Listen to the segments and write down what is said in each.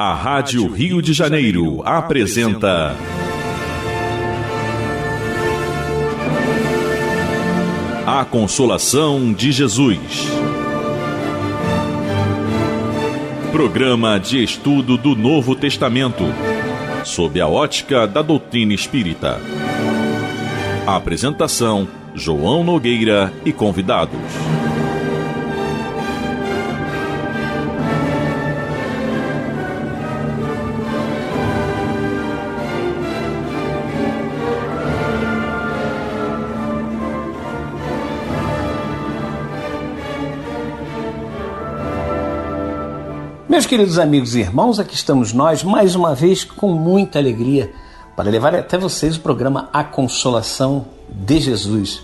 A Rádio Rio de Janeiro apresenta A Consolação de Jesus. Programa de estudo do Novo Testamento, sob a ótica da doutrina espírita. A apresentação: João Nogueira e convidados. Meus queridos amigos e irmãos, aqui estamos nós, mais uma vez, com muita alegria, para levar até vocês o programa A Consolação de Jesus.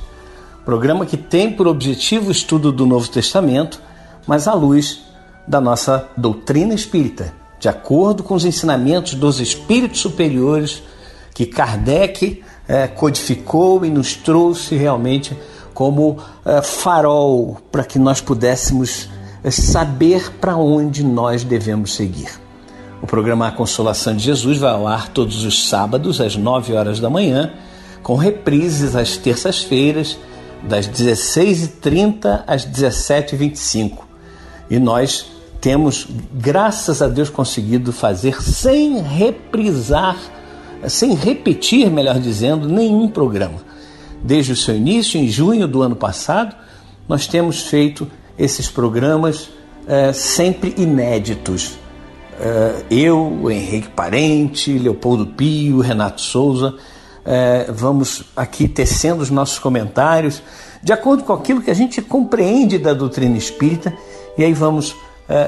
Programa que tem por objetivo o estudo do Novo Testamento, mas à luz da nossa doutrina espírita, de acordo com os ensinamentos dos espíritos superiores que Kardec codificou e nos trouxe realmente como farol para que nós pudéssemos saber para onde nós devemos seguir. O programa A Consolação de Jesus vai ao ar todos os sábados às 9 horas da manhã, com reprises às terças-feiras, das 16h30 às 17h25. E nós temos, graças a Deus, conseguido fazer sem repetir, melhor dizendo, nenhum programa. Desde o seu início, em junho do ano passado, nós temos feito esses programas sempre inéditos. Eu, o Henrique Parente, Leopoldo Pio, Renato Souza, vamos aqui tecendo os nossos comentários de acordo com aquilo que a gente compreende da doutrina espírita, e aí vamos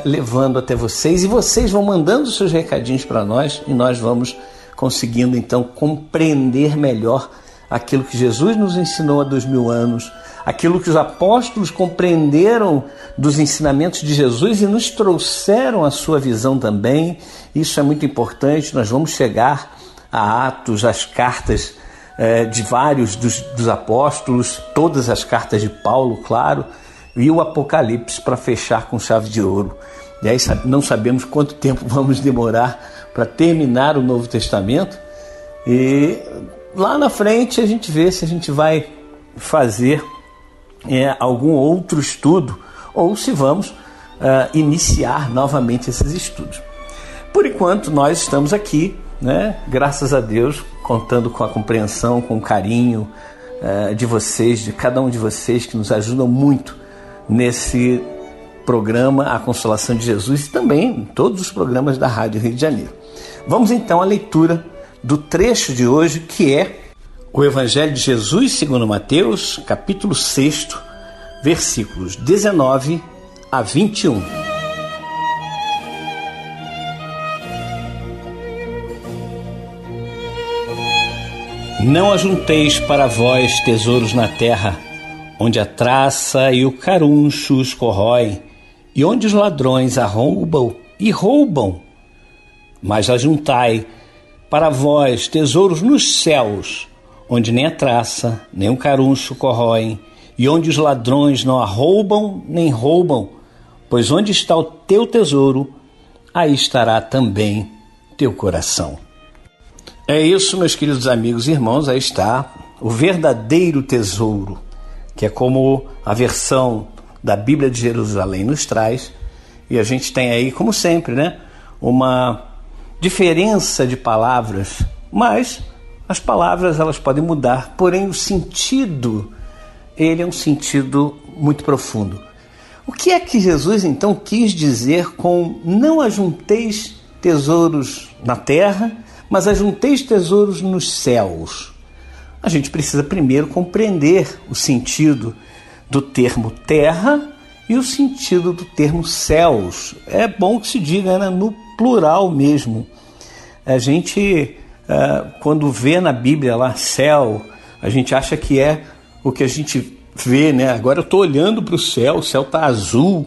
levando até vocês, e vocês vão mandando seus recadinhos para nós, e nós vamos conseguindo então compreender melhor aquilo que Jesus nos ensinou há 2000 anos, aquilo que os apóstolos compreenderam dos ensinamentos de Jesus e nos trouxeram a sua visão também. Isso é muito importante. Nós vamos chegar a Atos, as cartas de vários dos apóstolos, todas as cartas de Paulo, claro, e o Apocalipse para fechar com chave de ouro. E aí não sabemos quanto tempo vamos demorar para terminar o Novo Testamento, e lá na frente a gente vê se a gente vai fazer algum outro estudo ou se vamos iniciar novamente esses estudos. Por enquanto nós estamos aqui, graças a Deus, contando com a compreensão, com o carinho de vocês, de cada um de vocês, que nos ajudam muito nesse programa A Consolação de Jesus e também em todos os programas da Rádio Rio de Janeiro. Vamos então à leitura do trecho de hoje, que é o Evangelho de Jesus segundo Mateus, capítulo 6, versículos 19 a 21. Não ajunteis para vós tesouros na terra, onde a traça e o caruncho os corrói, e onde os ladrões arrombam e roubam. Mas ajuntai para vós tesouros nos céus, onde nem a traça, nem o caruncho corroem, e onde os ladrões não arrombam nem roubam, pois onde está o teu tesouro, aí estará também teu coração. É isso, meus queridos amigos e irmãos, aí está o verdadeiro tesouro, que é como a versão da Bíblia de Jerusalém nos traz, e a gente tem aí, como sempre, uma diferença de palavras, mas as palavras elas podem mudar, porém o sentido, ele é um sentido muito profundo. O que é que Jesus então quis dizer com não ajunteis tesouros na terra, mas ajunteis tesouros nos céus? A gente precisa primeiro compreender o sentido do termo terra e o sentido do termo céus. É bom que se diga no plural mesmo. A gente, quando vê na Bíblia lá céu, a gente acha que é o que a gente vê, Agora eu estou olhando para o céu está azul,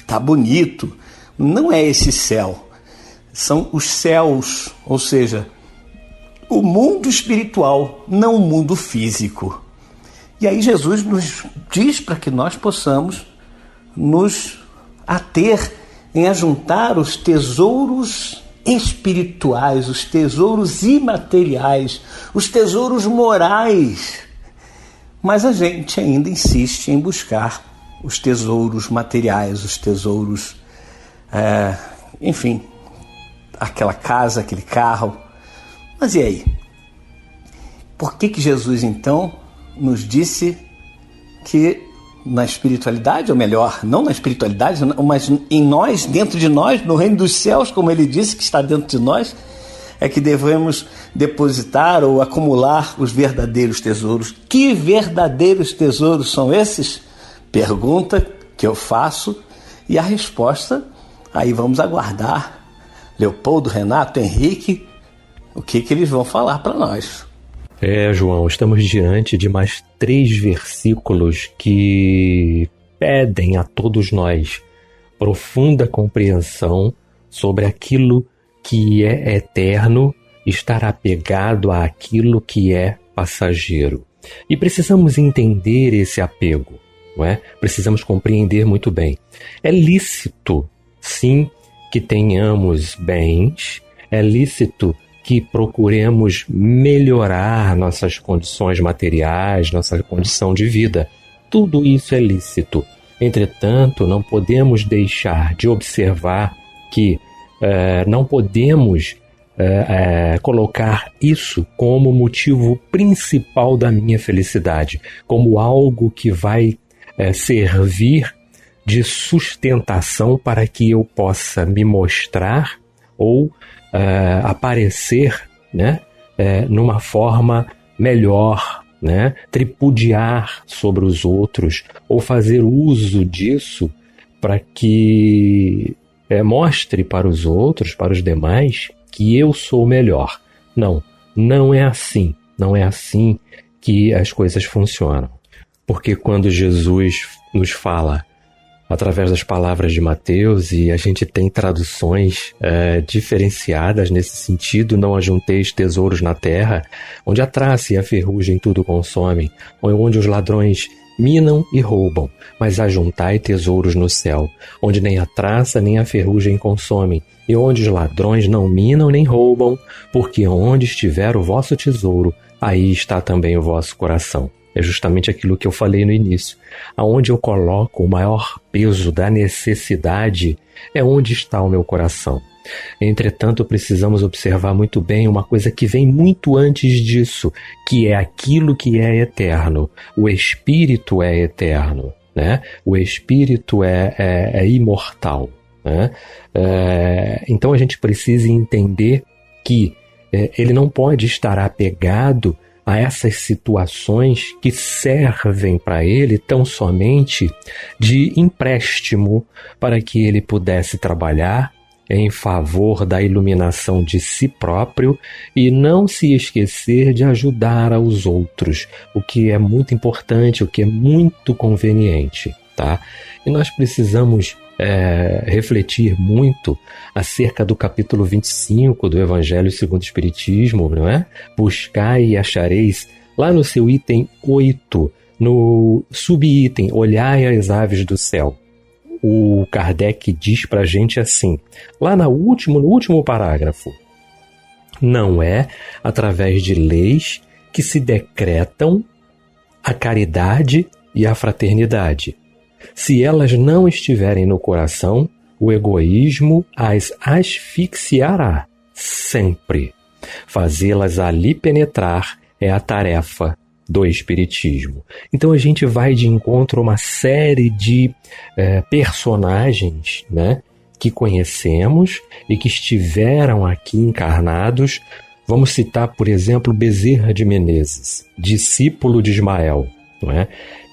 está bonito. Não é esse céu. São os céus, ou seja, o mundo espiritual, não o mundo físico. E aí Jesus nos diz para que nós possamos nos ater em ajuntar os tesouros espirituais, os tesouros imateriais, os tesouros morais. Mas a gente ainda insiste em buscar os tesouros materiais, os tesouros, enfim, aquela casa, aquele carro. Mas e aí? Por que Jesus, então, nos disse que na espiritualidade, ou melhor, não na espiritualidade, mas em nós, dentro de nós, no reino dos céus, como ele disse que está dentro de nós, é que devemos depositar ou acumular os verdadeiros tesouros. Que verdadeiros tesouros são esses? Pergunta que eu faço, e a resposta, aí vamos aguardar Leopoldo, Renato, Henrique, o que eles vão falar para nós. João, estamos diante de mais 3 versículos que pedem a todos nós profunda compreensão sobre aquilo que é eterno, estar apegado àquilo que é passageiro. E precisamos entender esse apego, não é? Precisamos compreender muito bem. É lícito, sim, que tenhamos bens, é lícito que procuremos melhorar nossas condições materiais, nossa condição de vida. Tudo isso é lícito. Entretanto, não podemos deixar de observar que não podemos colocar isso como motivo principal da minha felicidade, como algo que vai servir de sustentação para que eu possa me mostrar ou aparecer, né, numa forma melhor, né, tripudiar sobre os outros ou fazer uso disso para que mostre para os outros, para os demais, que eu sou melhor. Não é assim. Não é assim que as coisas funcionam. Porque quando Jesus nos fala através das palavras de Mateus, e a gente tem traduções diferenciadas nesse sentido, não ajunteis tesouros na terra, onde a traça e a ferrugem tudo consomem, onde os ladrões minam e roubam, mas ajuntai tesouros no céu, onde nem a traça nem a ferrugem consomem, e onde os ladrões não minam nem roubam, porque onde estiver o vosso tesouro, aí está também o vosso coração. É justamente aquilo que eu falei no início. Aonde eu coloco o maior peso da necessidade é onde está o meu coração. Entretanto, precisamos observar muito bem uma coisa que vem muito antes disso, que é aquilo que é eterno. O Espírito é eterno, né? O Espírito é imortal, né? Então a gente precisa entender que ele não pode estar apegado a essas situações que servem para ele tão somente de empréstimo para que ele pudesse trabalhar em favor da iluminação de si próprio e não se esquecer de ajudar aos outros, o que é muito importante, o que é muito conveniente, tá? E nós precisamos refletir muito acerca do capítulo 25 do Evangelho segundo o Espiritismo, não é? Buscai e achareis, lá no seu item 8, no subitem, olhai as aves do céu. O Kardec diz pra gente assim, lá no último parágrafo: não é através de leis que se decretam a caridade e a fraternidade. Se elas não estiverem no coração, o egoísmo as asfixiará sempre. Fazê-las ali penetrar é a tarefa do Espiritismo. Então a gente vai de encontro a uma série de personagens, né, que conhecemos e que estiveram aqui encarnados. Vamos citar, por exemplo, Bezerra de Menezes, discípulo de Ismael, não é?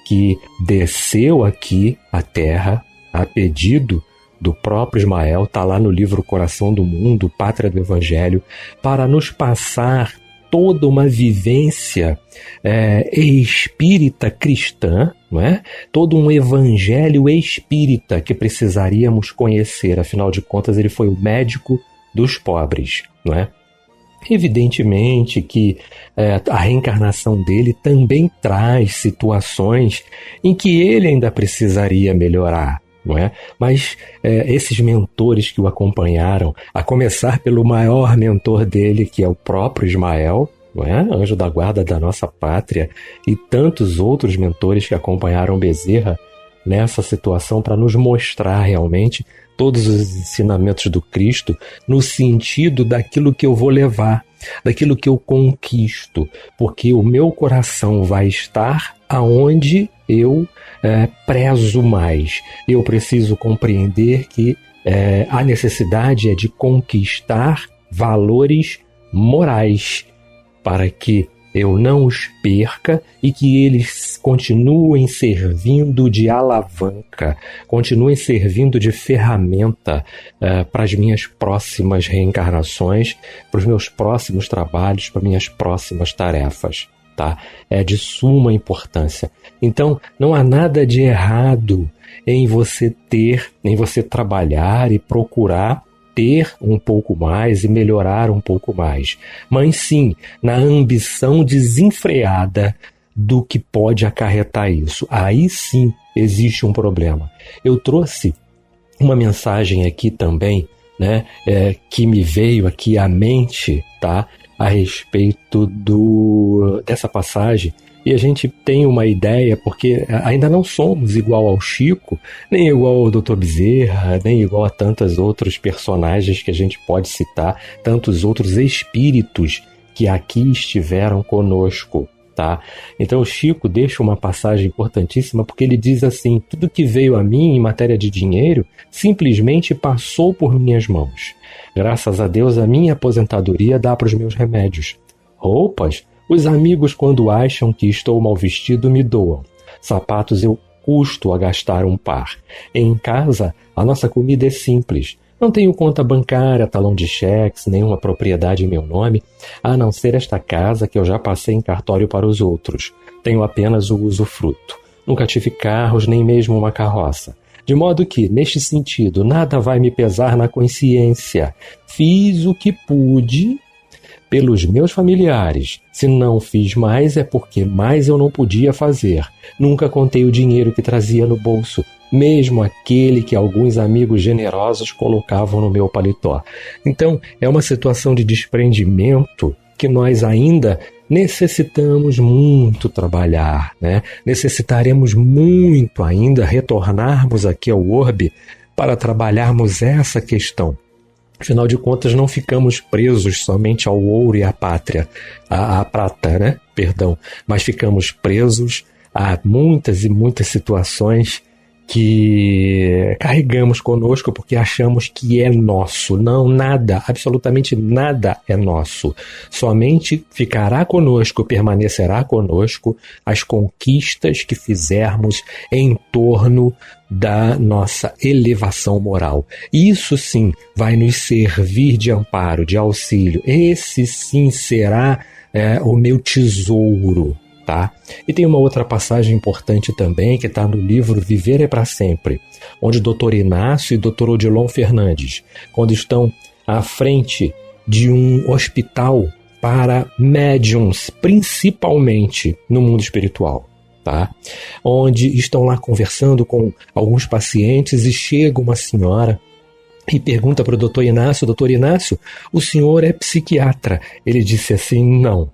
Que desceu aqui à Terra a pedido do próprio Ismael, está lá no livro Coração do Mundo, Pátria do Evangelho, para nos passar toda uma vivência espírita cristã, não é? Todo um evangelho espírita que precisaríamos conhecer. Afinal de contas, ele foi o médico dos pobres, não é? Evidentemente que a reencarnação dele também traz situações em que ele ainda precisaria melhorar, não é? Mas esses mentores que o acompanharam, a começar pelo maior mentor dele, que é o próprio Ismael, não é? Anjo da guarda da nossa pátria, e tantos outros mentores que acompanharam Bezerra nessa situação para nos mostrar realmente todos os ensinamentos do Cristo no sentido daquilo que eu vou levar, daquilo que eu conquisto, porque o meu coração vai estar aonde eu prezo mais. Eu preciso compreender que a necessidade é de conquistar valores morais para que eu não os perca e que eles continuem servindo de alavanca, continuem servindo de ferramenta para as minhas próximas reencarnações, para os meus próximos trabalhos, para minhas próximas tarefas. Tá? É de suma importância. Então, não há nada de errado em você trabalhar e procurar ter um pouco mais e melhorar um pouco mais, mas sim na ambição desenfreada do que pode acarretar isso. Aí sim existe um problema. Eu trouxe uma mensagem aqui também, né, que me veio aqui à mente, tá, a respeito dessa passagem. E a gente tem uma ideia, porque ainda não somos igual ao Chico, nem igual ao Dr. Bezerra, nem igual a tantos outros personagens que a gente pode citar, tantos outros espíritos que aqui estiveram conosco, tá? Então o Chico deixa uma passagem importantíssima, porque ele diz assim: tudo que veio a mim em matéria de dinheiro simplesmente passou por minhas mãos. Graças a Deus a minha aposentadoria dá para os meus remédios. Roupas, os amigos, quando acham que estou mal vestido, me doam. Sapatos eu custo a gastar um par. Em casa, a nossa comida é simples. Não tenho conta bancária, talão de cheques, nenhuma propriedade em meu nome, a não ser esta casa que eu já passei em cartório para os outros. Tenho apenas o usufruto. Nunca tive carros, nem mesmo uma carroça. De modo que, neste sentido, nada vai me pesar na consciência. Fiz o que pude pelos meus familiares. Se não fiz mais, é porque mais eu não podia fazer. Nunca contei o dinheiro que trazia no bolso, mesmo aquele que alguns amigos generosos colocavam no meu paletó. Então, é uma situação de desprendimento que nós ainda necessitamos muito trabalhar, né? Necessitaremos muito ainda retornarmos aqui ao orbe para trabalharmos essa questão. Afinal de contas, não ficamos presos somente ao ouro e à pátria, à prata, né? Perdão, mas ficamos presos a muitas e muitas situações que carregamos conosco porque achamos que é nosso. Não, nada, absolutamente nada é nosso. Somente ficará conosco, permanecerá conosco as conquistas que fizermos em torno da nossa elevação moral. Isso sim vai nos servir de amparo, de auxílio. Esse sim será o meu tesouro. Tá? E tem uma outra passagem importante também que está no livro Viver é para Sempre, onde o Dr. Inácio e o Dr. Odilon Fernandes, quando estão à frente de um hospital para médiums, principalmente no mundo espiritual, tá? Onde estão lá conversando com alguns pacientes e chega uma senhora e pergunta para o Dr. Inácio: Dr. Inácio, o senhor é psiquiatra? Ele disse assim: Não,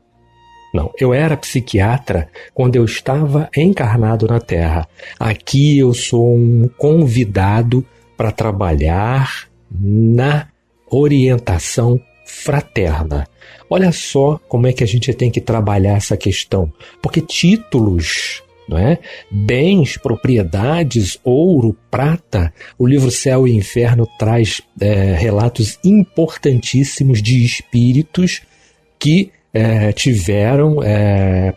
eu era psiquiatra quando eu estava encarnado na Terra. Aqui eu sou um convidado para trabalhar na orientação fraterna. Olha só como é que a gente tem que trabalhar essa questão. Porque títulos, não é? Bens, propriedades, ouro, prata, o livro Céu e Inferno traz relatos importantíssimos de espíritos que tiveram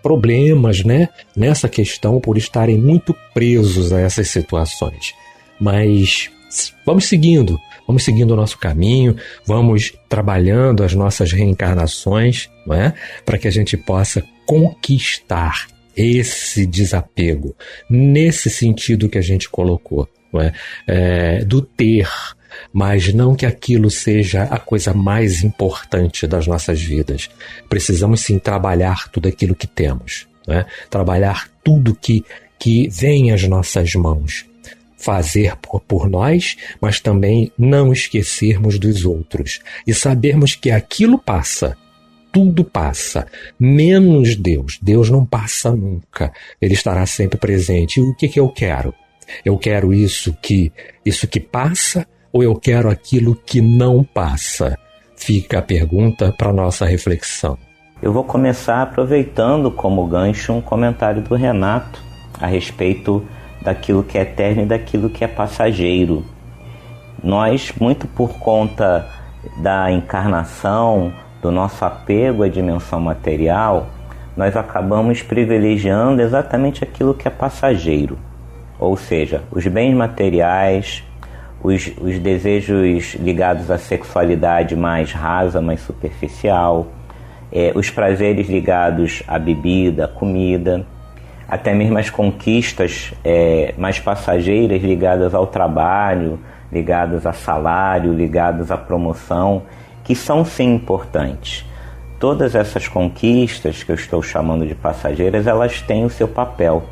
problemas, né, nessa questão por estarem muito presos a essas situações. Mas vamos seguindo o nosso caminho, vamos trabalhando as nossas reencarnações, não é? Para que a gente possa conquistar esse desapego, nesse sentido que a gente colocou, não é? Do ter, mas não que aquilo seja a coisa mais importante das nossas vidas. Precisamos sim trabalhar tudo aquilo que temos, né? Trabalhar tudo que vem às nossas mãos. fazer por nós, mas também não esquecermos dos outros e sabermos que aquilo passa. Tudo passa, menos Deus. Deus não passa nunca. Ele estará sempre presente. E o que eu quero? Eu quero isso que passa ou eu quero aquilo que não passa? Fica a pergunta para a nossa reflexão. Eu vou começar aproveitando como gancho um comentário do Renato a respeito daquilo que é eterno e daquilo que é passageiro. Nós, muito por conta da encarnação, do nosso apego à dimensão material, nós acabamos privilegiando exatamente aquilo que é passageiro. Ou seja, os bens materiais, os desejos ligados à sexualidade mais rasa, mais superficial, os prazeres ligados à bebida, à comida, até mesmo as conquistas mais passageiras ligadas ao trabalho, ligadas a salário, ligadas à promoção, que são sim importantes. Todas essas conquistas que eu estou chamando de passageiras, elas têm o seu papel,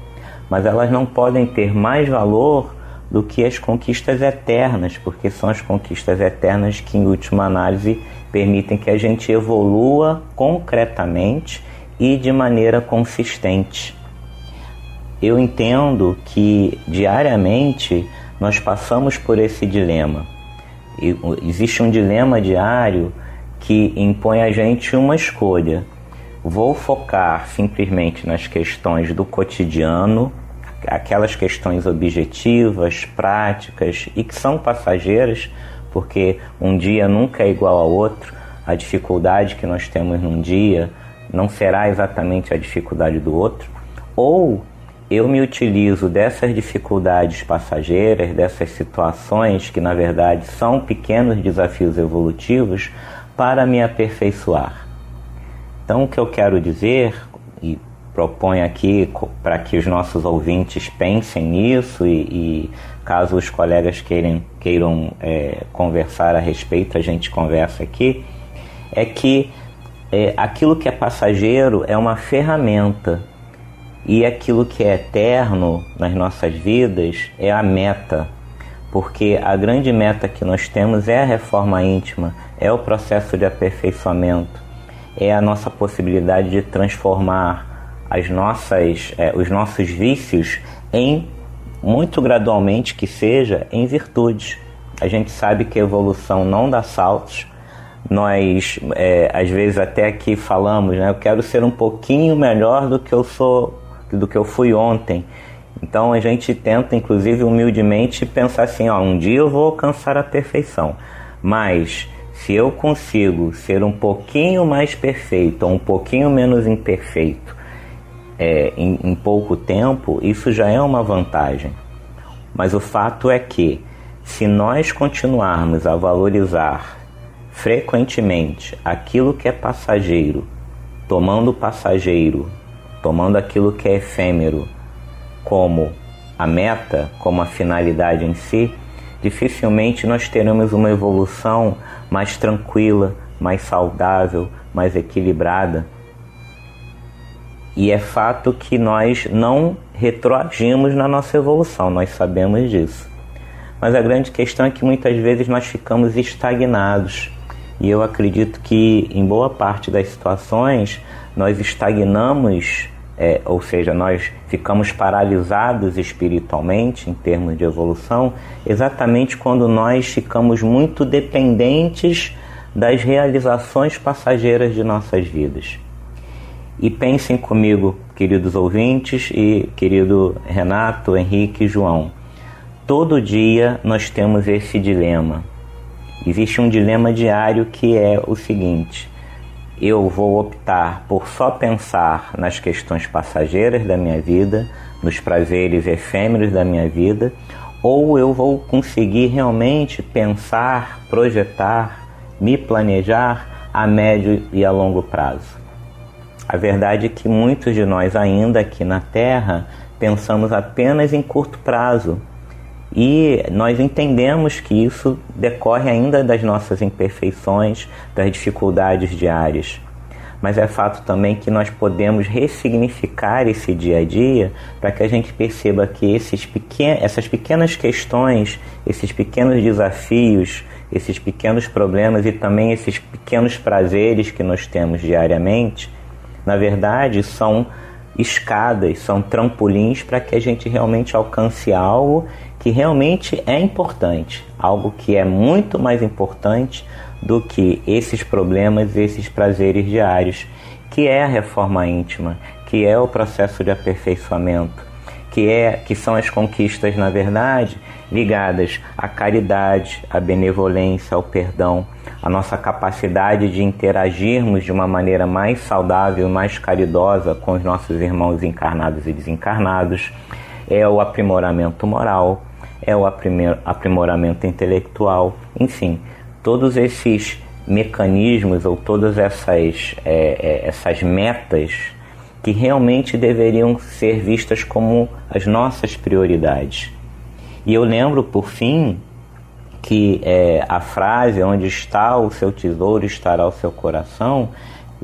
mas elas não podem ter mais valor do que as conquistas eternas, porque são as conquistas eternas que, em última análise, permitem que a gente evolua concretamente e de maneira consistente. Eu entendo que diariamente nós passamos por esse dilema. Existe um dilema diário que impõe a gente uma escolha. Vou focar simplesmente nas questões do cotidiano, aquelas questões objetivas, práticas e que são passageiras, porque um dia nunca é igual ao outro. A dificuldade que nós temos num dia não será exatamente a dificuldade do outro. Ou eu me utilizo dessas dificuldades passageiras, dessas situações que na verdade são pequenos desafios evolutivos para me aperfeiçoar. Então o que eu quero dizer, e proponho aqui para que os nossos ouvintes pensem nisso e caso os colegas queiram conversar a respeito, a gente conversa aqui, é que aquilo que é passageiro é uma ferramenta e aquilo que é eterno nas nossas vidas é a meta, porque a grande meta que nós temos é a reforma íntima, é o processo de aperfeiçoamento, é a nossa possibilidade de transformar os nossos vícios muito gradualmente que seja, em virtudes. A gente sabe que a evolução não dá saltos. Nós, às vezes até aqui falamos, né? Eu quero ser um pouquinho melhor do que eu fui ontem. Então a gente tenta, inclusive humildemente, pensar assim, um dia eu vou alcançar a perfeição. Mas se eu consigo ser um pouquinho mais perfeito ou um pouquinho menos imperfeito em pouco tempo, isso já é uma vantagem. Mas o fato é que, se nós continuarmos a valorizar frequentemente aquilo que é passageiro, tomando aquilo que é efêmero como a meta, como a finalidade em si, dificilmente nós teremos uma evolução mais tranquila, mais saudável, mais equilibrada. E é fato que nós não retroagimos na nossa evolução, nós sabemos disso. Mas a grande questão é que muitas vezes nós ficamos estagnados. E eu acredito que em boa parte das situações nós estagnamos, ou seja, nós ficamos paralisados espiritualmente em termos de evolução, exatamente quando nós ficamos muito dependentes das realizações passageiras de nossas vidas. E pensem comigo, queridos ouvintes e querido Renato, Henrique e João, todo dia nós temos esse dilema. Existe um dilema diário que é o seguinte: eu vou optar por só pensar nas questões passageiras da minha vida, nos prazeres efêmeros da minha vida, ou eu vou conseguir realmente pensar, projetar, me planejar a médio e a longo prazo. A verdade é que muitos de nós ainda aqui na Terra pensamos apenas em curto prazo. E nós entendemos que isso decorre ainda das nossas imperfeições, das dificuldades diárias. mas é fato também que nós podemos ressignificar esse dia a dia para que a gente perceba que essas pequenas questões, esses pequenos desafios, esses pequenos problemas e também esses pequenos prazeres que nós temos diariamente, na verdade são escadas, são trampolins para que a gente realmente alcance algo que realmente é importante, algo que é muito mais importante do que esses problemas e esses prazeres diários, que é a reforma íntima, que é o processo de aperfeiçoamento, que são as conquistas, na verdade, ligadas à caridade, à benevolência, ao perdão, a nossa capacidade de interagirmos de uma maneira mais saudável, mais caridosa com os nossos irmãos encarnados e desencarnados, é o aprimoramento moral, é o aprimoramento intelectual, enfim, todos esses mecanismos ou todas essas metas que realmente deveriam ser vistas como as nossas prioridades. E eu lembro, por fim, que a frase "onde está o seu tesouro, estará o seu coração",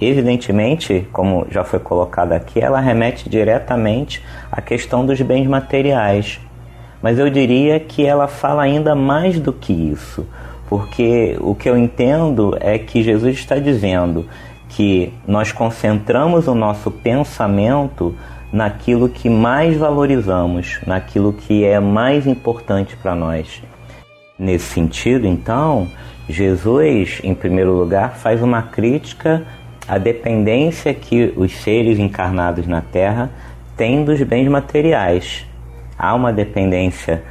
evidentemente, como já foi colocado aqui, ela remete diretamente à questão dos bens materiais. Mas eu diria que ela fala ainda mais do que isso, porque o que eu entendo é que Jesus está dizendo que nós concentramos o nosso pensamento naquilo que mais valorizamos, naquilo que é mais importante para nós. Nesse sentido, então, Jesus, em primeiro lugar, faz uma crítica à dependência que os seres encarnados na Terra têm dos bens materiais. Há uma dependência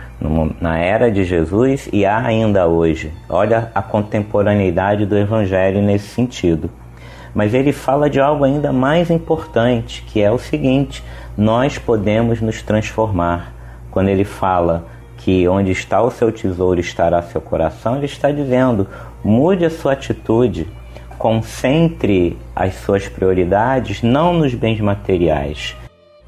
na era de Jesus e há ainda hoje. Olha a contemporaneidade do Evangelho nesse sentido. Mas ele fala de algo ainda mais importante, que é o seguinte: nós podemos nos transformar. Quando ele fala que onde está o seu tesouro estará seu coração, ele está dizendo: mude a sua atitude, concentre as suas prioridades não nos bens materiais.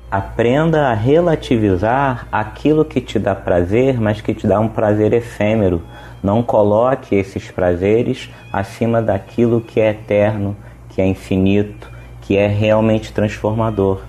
Aprenda a relativizar aquilo que te dá prazer, mas que te dá um prazer efêmero. Não coloque esses prazeres acima daquilo que é eterno, que é infinito, que é realmente transformador.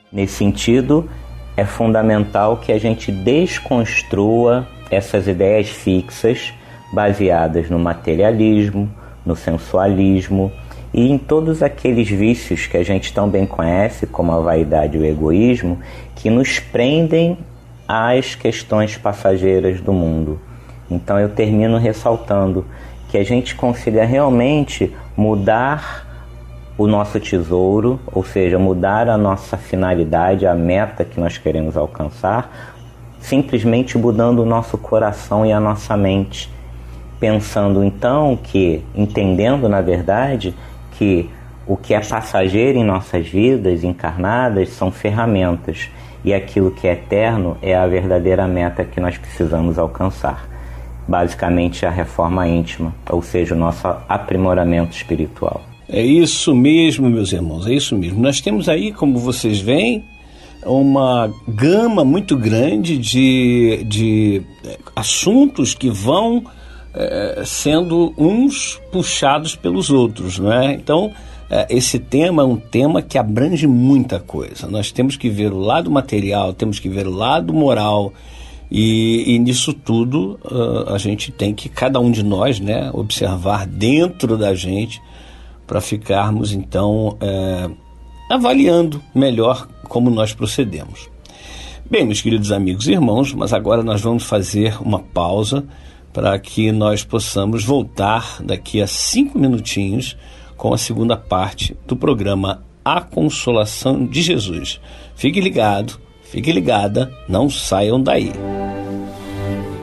Nesse sentido, é fundamental que a gente desconstrua essas ideias fixas baseadas no materialismo, no sensualismo e em todos aqueles vícios que a gente tão bem conhece, como a vaidade e o egoísmo, que nos prendem às questões passageiras do mundo. Então eu termino ressaltando que a gente consiga realmente mudar o nosso tesouro, ou seja, mudar a nossa finalidade, a meta que nós queremos alcançar, simplesmente mudando o nosso coração e a nossa mente, pensando então que, entendendo na verdade, que o que é passageiro em nossas vidas encarnadas são ferramentas e aquilo que é eterno é a verdadeira meta que nós precisamos alcançar. Basicamente a reforma íntima, ou seja, o nosso aprimoramento espiritual. É isso mesmo, meus irmãos, é isso mesmo. Nós temos aí, como vocês veem, uma gama muito grande de assuntos que vão sendo uns puxados pelos outros, não é? Então, esse tema é um tema que abrange muita coisa. Nós temos que ver o lado material, temos que ver o lado moral, e nisso tudo a gente tem que, cada um de nós, né, observar dentro da gente para ficarmos, então, avaliando melhor como nós procedemos. Bem, meus queridos amigos e irmãos, mas agora nós vamos fazer uma pausa para que nós possamos voltar daqui a 5 minutinhos com a segunda parte do programa A Consolação de Jesus. Fique ligado, fique ligada, não saiam daí.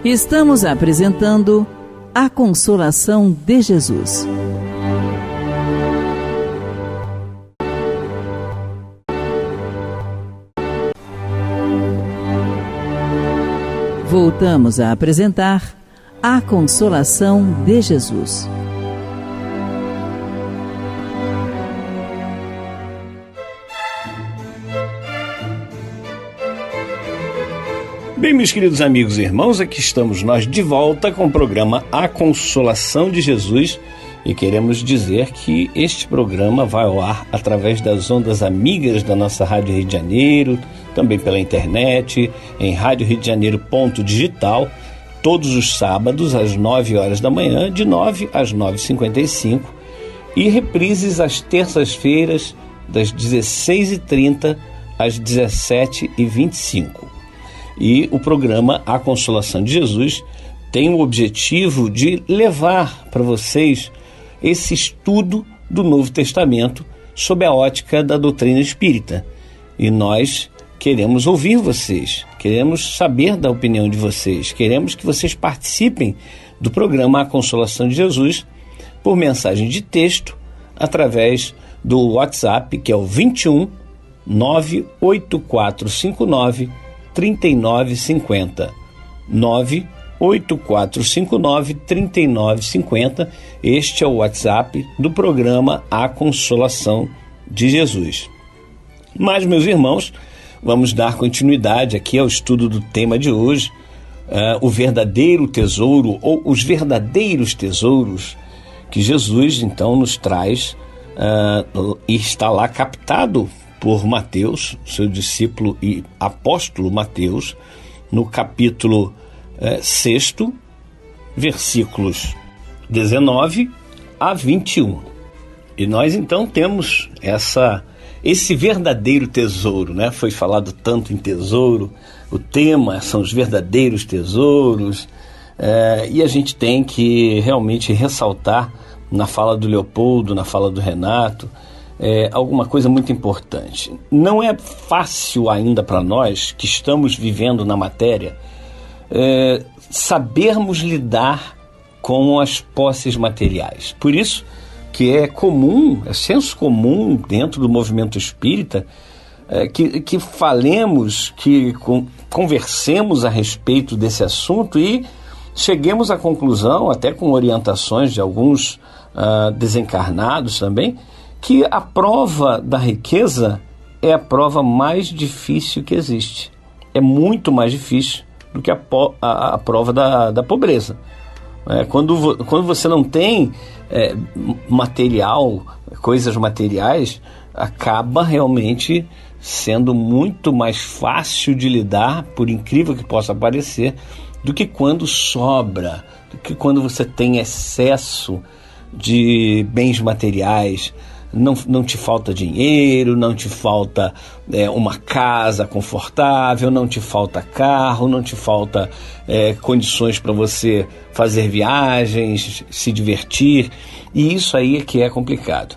Estamos apresentando A Consolação de Jesus. Voltamos a apresentar A Consolação de Jesus. Bem, meus queridos amigos e irmãos, aqui estamos nós de volta com o programa A Consolação de Jesus. E queremos dizer que este programa vai ao ar através das ondas amigas da nossa Rádio Rio de Janeiro, também pela internet, em radioriodejaneiro.digital, todos os sábados às 9 horas da manhã, de 9 às 9h55, e reprises às terças-feiras, das 16h30 às 17h25. E o programa A Consolação de Jesus tem o objetivo de levar para vocês esse estudo do Novo Testamento sob a ótica da doutrina espírita. E nós queremos ouvir vocês, queremos saber da opinião de vocês, queremos que vocês participem do programa A Consolação de Jesus por mensagem de texto através do WhatsApp, que é o 21 98459 3950 98459-3950. Este é o WhatsApp do programa A Consolação de Jesus. Mas, meus irmãos, vamos dar continuidade aqui ao estudo do tema de hoje, o verdadeiro tesouro, ou os verdadeiros tesouros que Jesus, então, nos traz, e está lá captado por Mateus, seu discípulo e apóstolo Mateus, no capítulo 6, versículos 19 a 21. E nós então temos esse verdadeiro tesouro, né? Foi falado tanto em tesouro, o tema são os verdadeiros tesouros, e a gente tem que realmente ressaltar na fala do Leopoldo, na fala do Renato, alguma coisa muito importante. Não é fácil ainda para nós que estamos vivendo na matéria sabermos lidar com as posses materiais. Por isso que é comum, é senso comum dentro do movimento espírita que falemos, que conversemos a respeito desse assunto e cheguemos à conclusão, até com orientações de alguns desencarnados também, que a prova da riqueza é a prova mais difícil que existe. É muito mais difícil do que a prova da pobreza. Quando você não tem material, coisas materiais, acaba realmente sendo muito mais fácil de lidar, por incrível que possa parecer, do que quando sobra, do que quando você tem excesso de bens materiais. Não te falta dinheiro, não te falta uma casa confortável, não te falta carro, não te falta condições para você fazer viagens, se divertir. E isso aí é que é complicado.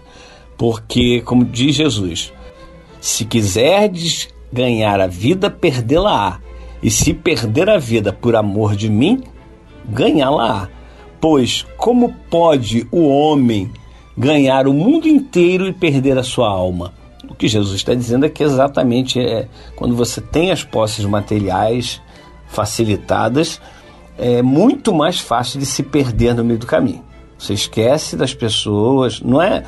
Porque, como diz Jesus, se quiserdes ganhar a vida, perdê-la-á. E se perder a vida por amor de mim, ganhá-la-á. Pois como pode o homem ganhar o mundo inteiro e perder a sua alma? O que Jesus está dizendo é que exatamente quando você tem as posses materiais facilitadas, é muito mais fácil de se perder no meio do caminho. Você esquece das pessoas, não é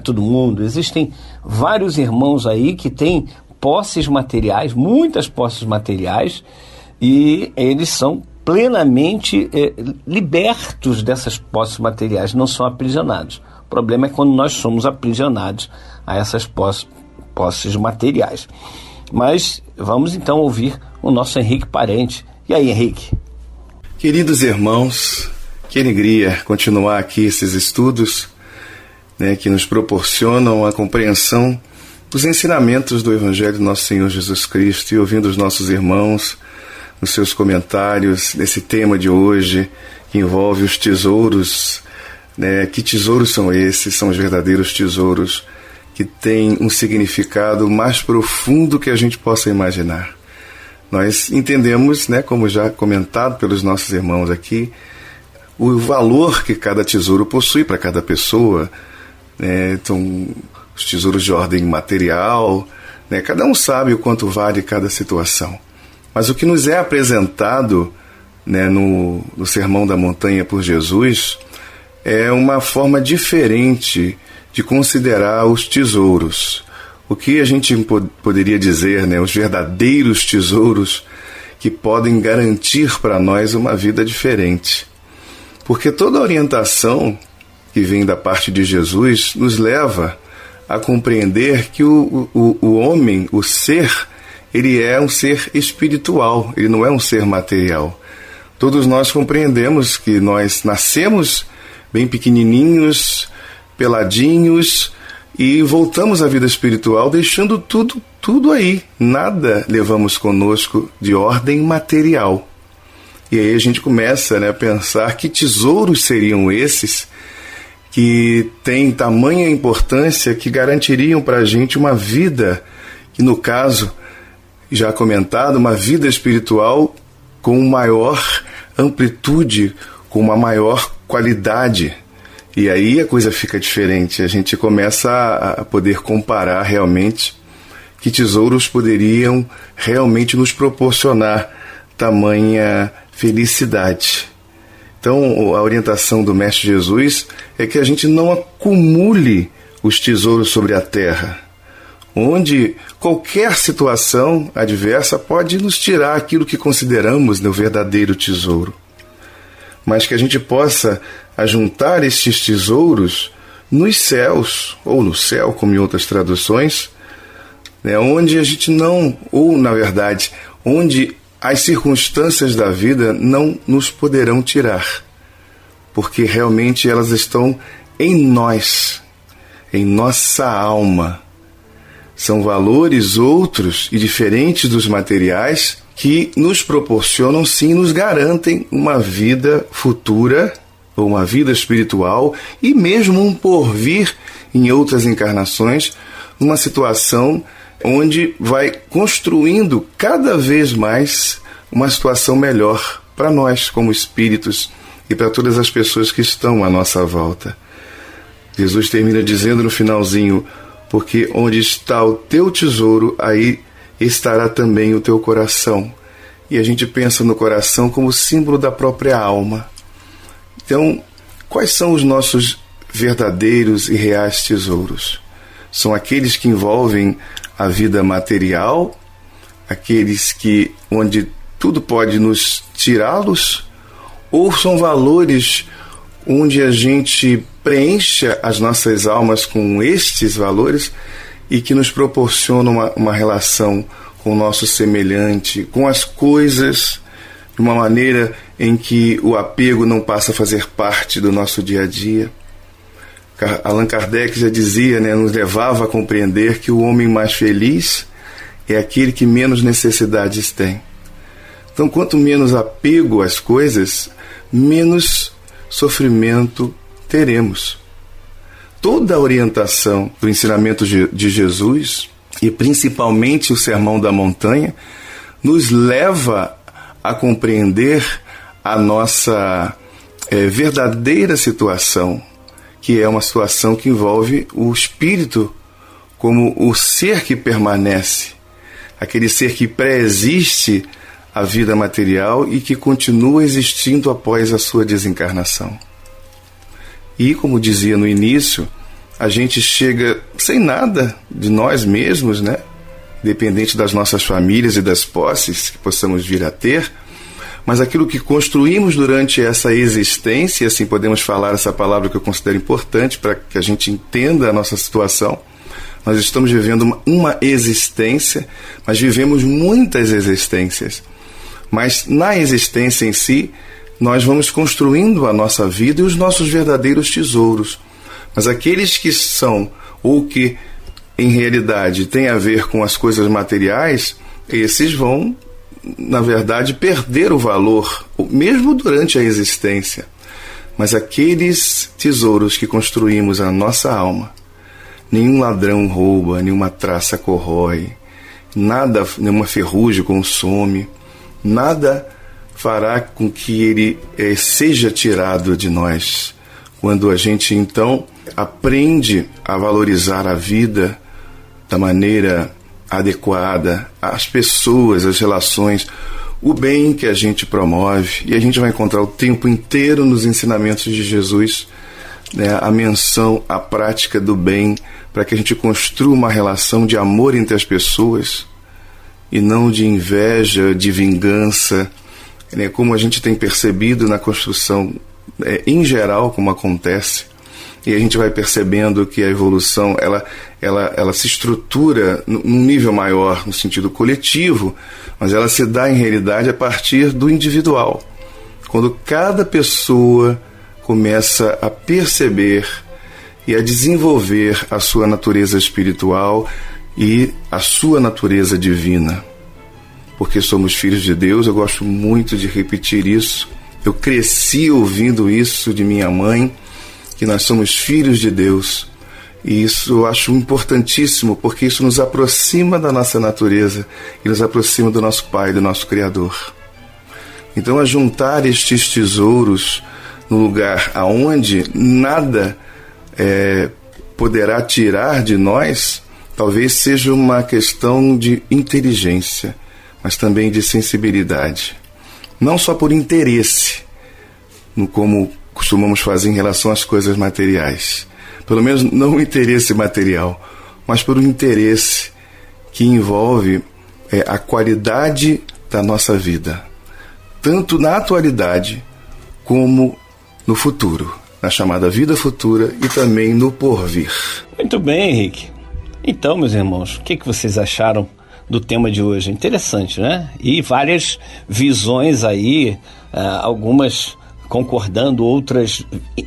todo mundo, existem vários irmãos aí que têm posses materiais, muitas posses materiais, e eles são plenamente libertos dessas posses materiais, não são aprisionados. O problema é quando nós somos aprisionados a essas posses materiais. Mas vamos então ouvir o nosso Henrique Parente. E aí, Henrique? Queridos irmãos, que alegria continuar aqui esses estudos, que nos proporcionam a compreensão dos ensinamentos do Evangelho do nosso Senhor Jesus Cristo, e ouvindo os nossos irmãos nos seus comentários nesse tema de hoje, que envolve os tesouros. Que tesouros são esses? São os verdadeiros tesouros, que têm um significado mais profundo que a gente possa imaginar. Nós entendemos, como já comentado pelos nossos irmãos aqui, o valor que cada tesouro possui para cada pessoa. Então, os tesouros de ordem material, cada um sabe o quanto vale cada situação. Mas o que nos é apresentado no Sermão da Montanha por Jesus é uma forma diferente de considerar os tesouros. O que a gente poderia dizer, os verdadeiros tesouros que podem garantir para nós uma vida diferente. Porque toda a orientação que vem da parte de Jesus, nos leva a compreender que o homem, o ser, ele é um ser espiritual, ele não é um ser material. Todos nós compreendemos que nós nascemos bem pequenininhos, peladinhos, e voltamos à vida espiritual deixando tudo aí. Nada levamos conosco de ordem material. E aí a gente começa, a pensar que tesouros seriam esses que têm tamanha importância, que garantiriam para a gente uma vida, que no caso, já comentado, uma vida espiritual com maior amplitude, com uma maior qualidade. E aí a coisa fica diferente, a gente começa a poder comparar realmente que tesouros poderiam realmente nos proporcionar tamanha felicidade. Então, a orientação do Mestre Jesus é que a gente não acumule os tesouros sobre a terra, onde qualquer situação adversa pode nos tirar aquilo que consideramos o verdadeiro tesouro. Mas que a gente possa ajuntar estes tesouros nos céus, ou no céu, como em outras traduções, onde a gente não, ou na verdade, onde as circunstâncias da vida não nos poderão tirar, porque realmente elas estão em nós, em nossa alma. São valores outros e diferentes dos materiais que nos proporcionam, sim, nos garantem uma vida futura, ou uma vida espiritual, e mesmo um porvir em outras encarnações, numa situação onde vai construindo cada vez mais uma situação melhor para nós como espíritos e para todas as pessoas que estão à nossa volta. Jesus termina dizendo no finalzinho: porque onde está o teu tesouro, aí estará também o teu coração. E a gente pensa no coração como símbolo da própria alma. Então, quais são os nossos verdadeiros e reais tesouros? São aqueles que envolvem a vida material, aqueles que onde tudo pode nos tirá-los, ou são valores onde a gente preencha as nossas almas com estes valores e que nos proporcionam uma relação com o nosso semelhante, com as coisas, de uma maneira em que o apego não passa a fazer parte do nosso dia a dia. Allan Kardec já dizia, nos levava a compreender que o homem mais feliz é aquele que menos necessidades tem. Então, quanto menos apego às coisas, menos sofrimento teremos. Toda a orientação do ensinamento de Jesus, e principalmente o Sermão da Montanha, nos leva a compreender a nossa verdadeira situação, que é uma situação que envolve o espírito como o ser que permanece, aquele ser que pré-existe a vida material e que continua existindo após a sua desencarnação. E, como dizia no início, a gente chega sem nada de nós mesmos, dependente das nossas famílias e das posses que possamos vir a ter, mas aquilo que construímos durante essa existência, assim podemos falar essa palavra que eu considero importante para que a gente entenda a nossa situação. Nós estamos vivendo uma existência, mas vivemos muitas existências. Mas na existência em si, nós vamos construindo a nossa vida e os nossos verdadeiros tesouros. Mas aqueles que são, ou que em realidade têm a ver com as coisas materiais, esses vão, na verdade, perder o valor, mesmo durante a existência. Mas aqueles tesouros que construímos a nossa alma, nenhum ladrão rouba, nenhuma traça corrói, nada, nenhuma ferrugem consome, nada fará com que ele seja tirado de nós. Quando a gente, então, aprende a valorizar a vida da maneira adequada, as pessoas, as relações, o bem que a gente promove, e a gente vai encontrar o tempo inteiro nos ensinamentos de Jesus, a menção, a prática do bem, para que a gente construa uma relação de amor entre as pessoas, e não de inveja, de vingança, como a gente tem percebido na construção, em geral, como acontece. e a gente vai percebendo que a evolução ela se estrutura num nível maior, no sentido coletivo, mas ela se dá em realidade a partir do individual. Quando cada pessoa começa a perceber e a desenvolver a sua natureza espiritual e a sua natureza divina. Porque somos filhos de Deus, eu gosto muito de repetir isso. Eu cresci ouvindo isso de minha mãe, que nós somos filhos de Deus. E isso eu acho importantíssimo, porque isso nos aproxima da nossa natureza e nos aproxima do nosso Pai, do nosso Criador. Então, a juntar estes tesouros no lugar aonde nada poderá tirar de nós, talvez seja uma questão de inteligência, mas também de sensibilidade. Não só por interesse, como costumamos fazer em relação às coisas materiais. Pelo menos não o interesse material, mas por um interesse que envolve a qualidade da nossa vida, tanto na atualidade como no futuro, na chamada vida futura e também no porvir. Muito bem, Henrique. Então, meus irmãos, o que vocês acharam do tema de hoje? Interessante, né? E várias visões aí, algumas concordando, outras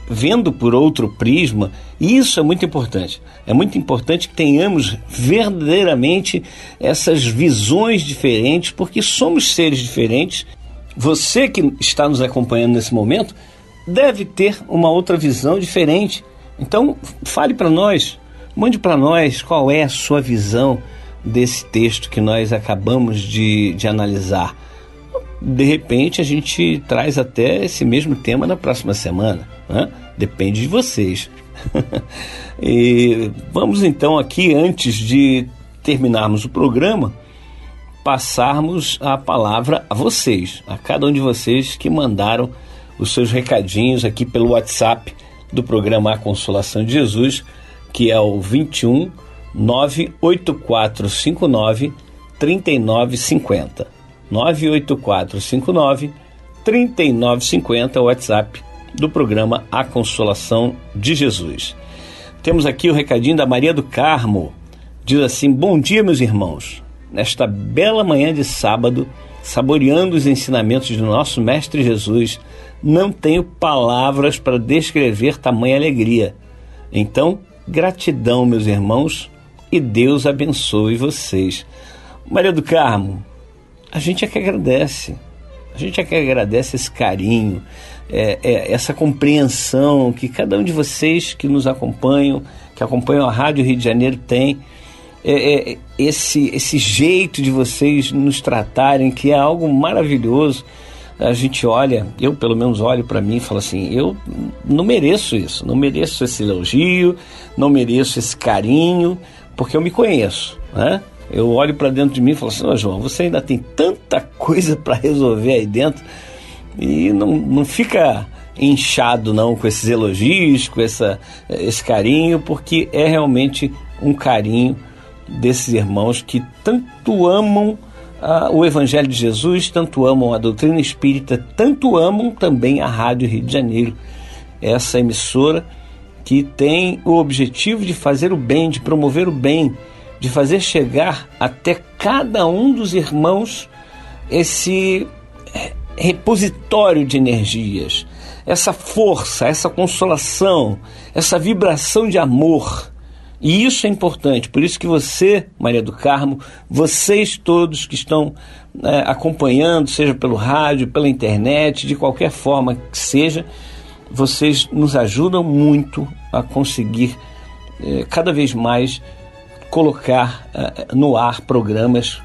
vendo por outro prisma, e isso é muito importante. É muito importante que tenhamos verdadeiramente essas visões diferentes, porque somos seres diferentes. Você que está nos acompanhando nesse momento deve ter uma outra visão diferente. Então, fale para nós, mande para nós qual é a sua visão desse texto que nós acabamos de analisar. De repente a gente traz até esse mesmo tema na próxima semana, né? Depende de vocês. E vamos então aqui, antes de terminarmos o programa, passarmos a palavra a vocês, a cada um de vocês que mandaram os seus recadinhos aqui pelo WhatsApp do programa A Consolação de Jesus, que é o 21 98459 3950. 98459-3950, o WhatsApp do programa A Consolação de Jesus. Temos aqui o recadinho da Maria do Carmo. Diz assim: bom dia, meus irmãos. Nesta bela manhã de sábado, saboreando os ensinamentos do nosso Mestre Jesus, não tenho palavras para descrever tamanha alegria. Então, gratidão, meus irmãos, e Deus abençoe vocês. Maria do Carmo, a gente é que agradece. A gente é que agradece esse carinho, essa compreensão que cada um de vocês que nos acompanham, que acompanham a Rádio Rio de Janeiro tem, esse jeito de vocês nos tratarem, que é algo maravilhoso. A gente olha, eu pelo menos olho para mim e falo assim, eu não mereço isso, não mereço esse elogio, não mereço esse carinho, porque eu me conheço, né? Eu olho para dentro de mim e falo assim, João, você ainda tem tanta coisa para resolver aí dentro, e não fica inchado não com esses elogios, com esse carinho, porque é realmente um carinho desses irmãos que tanto amam o Evangelho de Jesus, tanto amam a doutrina espírita, tanto amam também a Rádio Rio de Janeiro, essa emissora que tem o objetivo de fazer o bem, de promover o bem, de fazer chegar até cada um dos irmãos esse repositório de energias, essa força, essa consolação, essa vibração de amor. E isso é importante, por isso que você, Maria do Carmo, vocês todos que estão acompanhando, seja pelo rádio, pela internet, de qualquer forma que seja, vocês nos ajudam muito a conseguir cada vez mais colocar no ar programas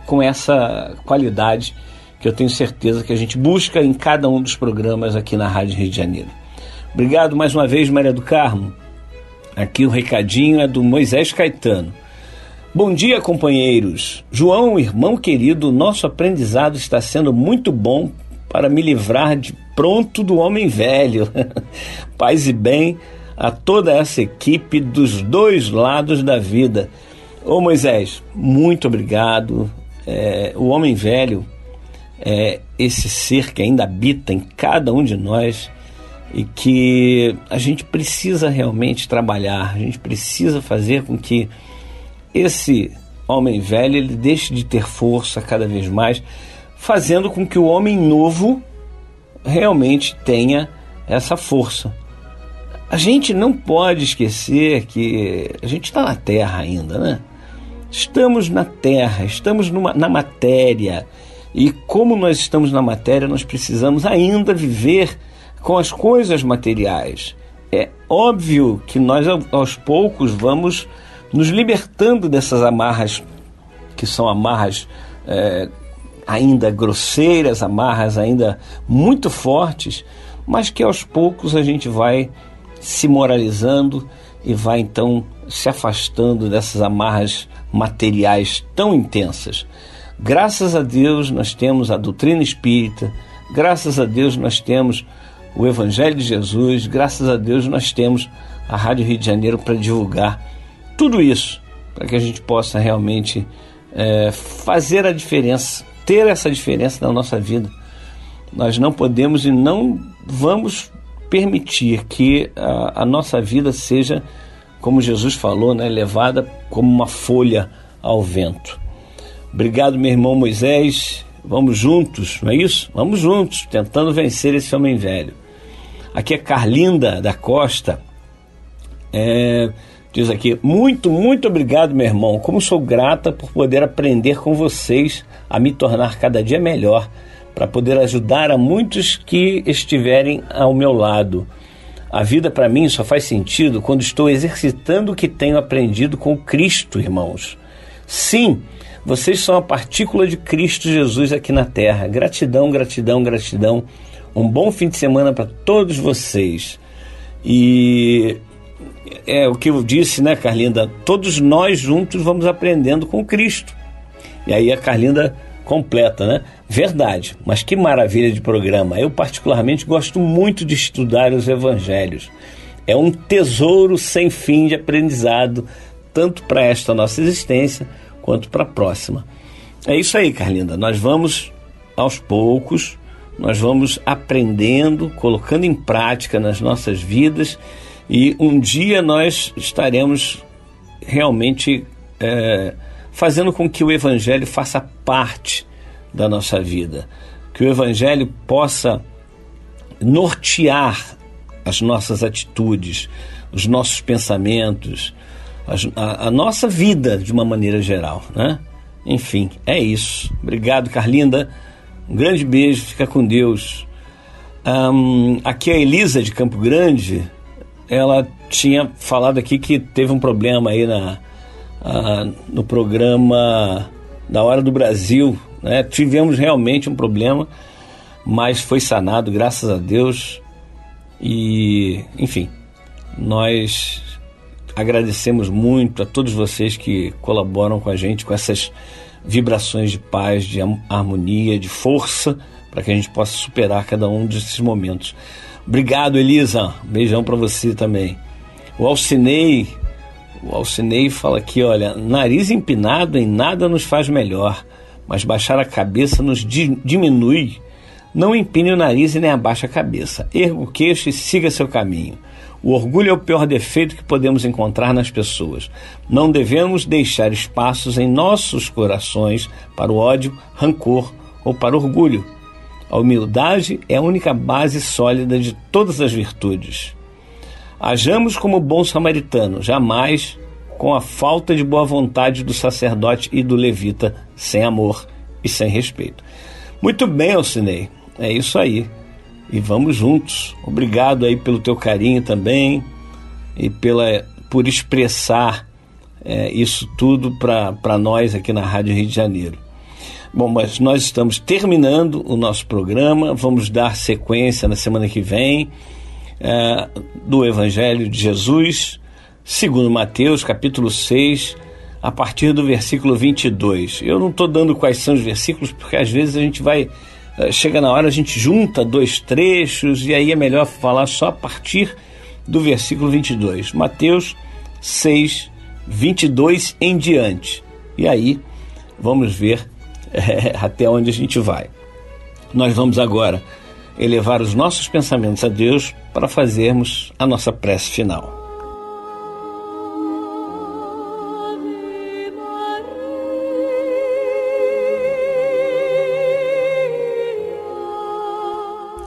com essa qualidade que eu tenho certeza que a gente busca em cada um dos programas aqui na Rádio Rio de Janeiro. Obrigado mais uma vez, Maria do Carmo. Aqui o recadinho é do Moisés Caetano. Bom dia, companheiros. João, irmão querido, nosso aprendizado está sendo muito bom para me livrar de pronto do homem velho. Paz e bem a toda essa equipe dos dois lados da vida. Ô Moisés, muito obrigado. O homem velho é esse ser que ainda habita em cada um de nós e que a gente precisa realmente trabalhar, a gente precisa fazer com que esse homem velho ele deixe de ter força cada vez mais, fazendo com que o homem novo realmente tenha essa força. A gente não pode esquecer que a gente está na Terra ainda, né? Estamos na Terra, estamos na matéria, e como nós estamos na matéria, nós precisamos ainda viver com as coisas materiais. É óbvio que nós aos poucos vamos nos libertando dessas amarras, que são amarras ainda grosseiras, amarras ainda muito fortes, mas que aos poucos a gente vai se moralizando e vai então se afastando dessas amarras materiais tão intensas. Graças a Deus nós temos a doutrina espírita, graças a Deus nós temos o Evangelho de Jesus, graças a Deus nós temos a Rádio Rio de Janeiro para divulgar tudo isso, para que a gente possa realmente fazer a diferença, ter essa diferença na nossa vida. Nós não podemos e não vamos permitir que a nossa vida seja, como Jesus falou, né, levada como uma folha ao vento. Obrigado, meu irmão Moisés. Vamos juntos, não é isso? Vamos juntos, tentando vencer esse homem velho. Aqui é Carlinda da Costa. Diz aqui: muito obrigado, meu irmão. Como sou grata por poder aprender com vocês a me tornar cada dia melhor, para poder ajudar a muitos que estiverem ao meu lado. A vida para mim só faz sentido quando estou exercitando o que tenho aprendido com Cristo, irmãos. Sim, vocês são a partícula de Cristo Jesus aqui na Terra. Gratidão, gratidão, gratidão. Um bom fim de semana para todos vocês. E é o que eu disse, né, Carlinda? Todos nós juntos vamos aprendendo com Cristo. E aí a Carlinda completa, né? Verdade, mas que maravilha de programa. Eu particularmente gosto muito de estudar os evangelhos. É um tesouro sem fim de aprendizado, tanto para esta nossa existência, quanto para a próxima. É isso aí, Carlinda. Nós vamos, aos poucos, nós vamos aprendendo, colocando em prática nas nossas vidas, e um dia nós estaremos realmente fazendo com que o Evangelho faça parte da nossa vida, que o Evangelho possa nortear as nossas atitudes, os nossos pensamentos, a nossa vida de uma maneira geral, né? Enfim, é isso. Obrigado, Carlinda. Um grande beijo, fica com Deus. Aqui é a Elisa de Campo Grande. Ela tinha falado aqui que teve um problema aí no programa da Hora do Brasil, né? Tivemos realmente um problema, mas foi sanado, graças a Deus. E, enfim, nós agradecemos muito a todos vocês que colaboram com a gente, com essas vibrações de paz, de harmonia, de força, para que a gente possa superar cada um desses momentos. Obrigado, Elisa. Beijão para você também. O Alcinei fala aqui, olha: nariz empinado em nada nos faz melhor, mas baixar a cabeça nos diminui. Não empine o nariz e nem abaixe a cabeça. Erga o queixo e siga seu caminho. O orgulho é o pior defeito que podemos encontrar nas pessoas. Não devemos deixar espaços em nossos corações para o ódio, rancor ou para o orgulho. A humildade é a única base sólida de todas as virtudes. Hajamos como bom samaritano, jamais com a falta de boa vontade do sacerdote e do levita, sem amor e sem respeito. Muito bem, Alcinei, é isso aí. E vamos juntos. Obrigado aí pelo teu carinho também e por expressar isso tudo para nós aqui na Rádio Rio de Janeiro. Bom, mas nós estamos terminando o nosso programa, vamos dar sequência na semana que vem do Evangelho de Jesus, segundo Mateus, capítulo 6, a partir do versículo 22. Eu não estou dando quais são os versículos, porque às vezes a gente chega na hora, a gente junta dois trechos, e aí é melhor falar só a partir do versículo 22. Mateus 6, 22 em diante. E aí vamos ver até onde a gente vai. Nós vamos agora elevar os nossos pensamentos a Deus para fazermos a nossa prece final.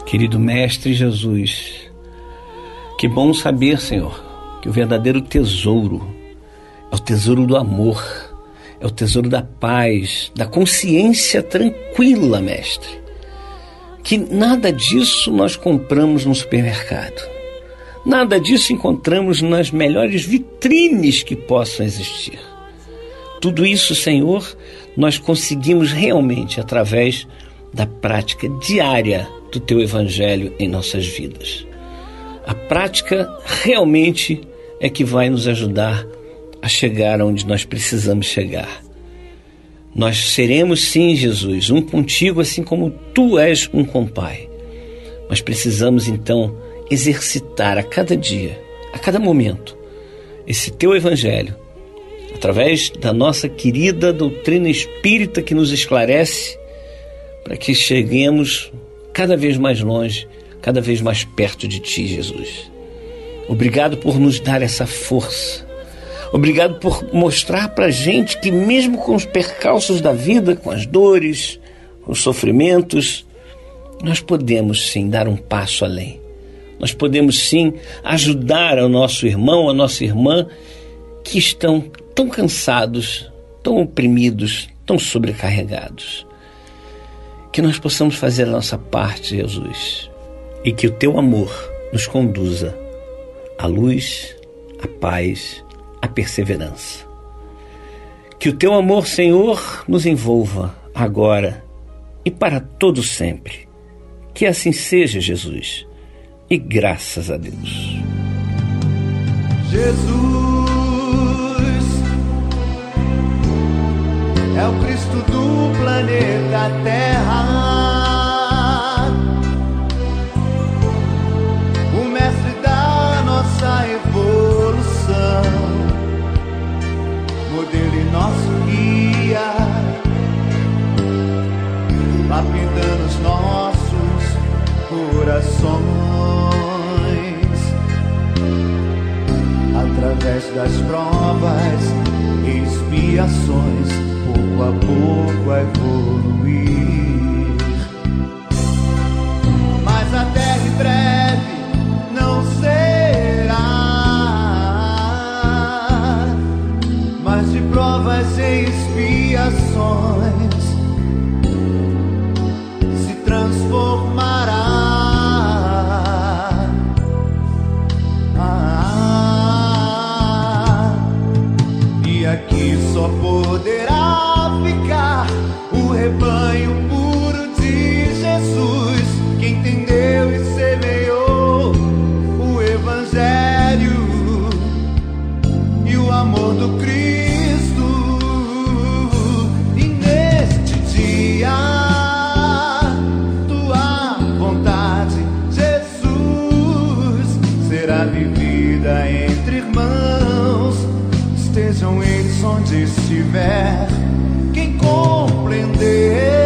Querido Mestre Jesus, que bom saber, Senhor, que o verdadeiro tesouro é o tesouro do amor, é o tesouro da paz, da consciência tranquila, Mestre. Que nada disso nós compramos no supermercado. Nada disso encontramos nas melhores vitrines que possam existir. Tudo isso, Senhor, nós conseguimos realmente através da prática diária do Teu Evangelho em nossas vidas. A prática realmente é que vai nos ajudar a chegar onde nós precisamos chegar. Nós seremos sim, Jesus, um contigo, assim como Tu és um com o Pai. Mas precisamos então exercitar a cada dia, a cada momento, esse Teu Evangelho, através da nossa querida doutrina espírita que nos esclarece, para que cheguemos cada vez mais longe, cada vez mais perto de Ti, Jesus. Obrigado por nos dar essa força. Obrigado por mostrar para a gente que mesmo com os percalços da vida, com as dores, com os sofrimentos, nós podemos sim dar um passo além. Nós podemos sim ajudar ao nosso irmão, a nossa irmã, que estão tão cansados, tão oprimidos, tão sobrecarregados. Que nós possamos fazer a nossa parte, Jesus, e que o Teu amor nos conduza à luz, à paz, à perseverança. Que o Teu amor, Senhor, nos envolva agora e para todo sempre. Que assim seja, Jesus, e graças a Deus. Jesus é o Cristo do planeta Terra, o mestre da nossa evolução, modelo e nosso guia, lapidando os nossos corações, através das provas e expiações, pouco a pouco a evoluir. Mas a terra em breve não será mais de provas e expiações, se transformará. E aqui só poderá ficar o rebanho puro de Jesus, que entendeu e semeou o Evangelho e o amor do Cristo. E neste dia, Tua vontade, Jesus, será vivida entre irmãos. Estejam eles onde estiver, quem compreender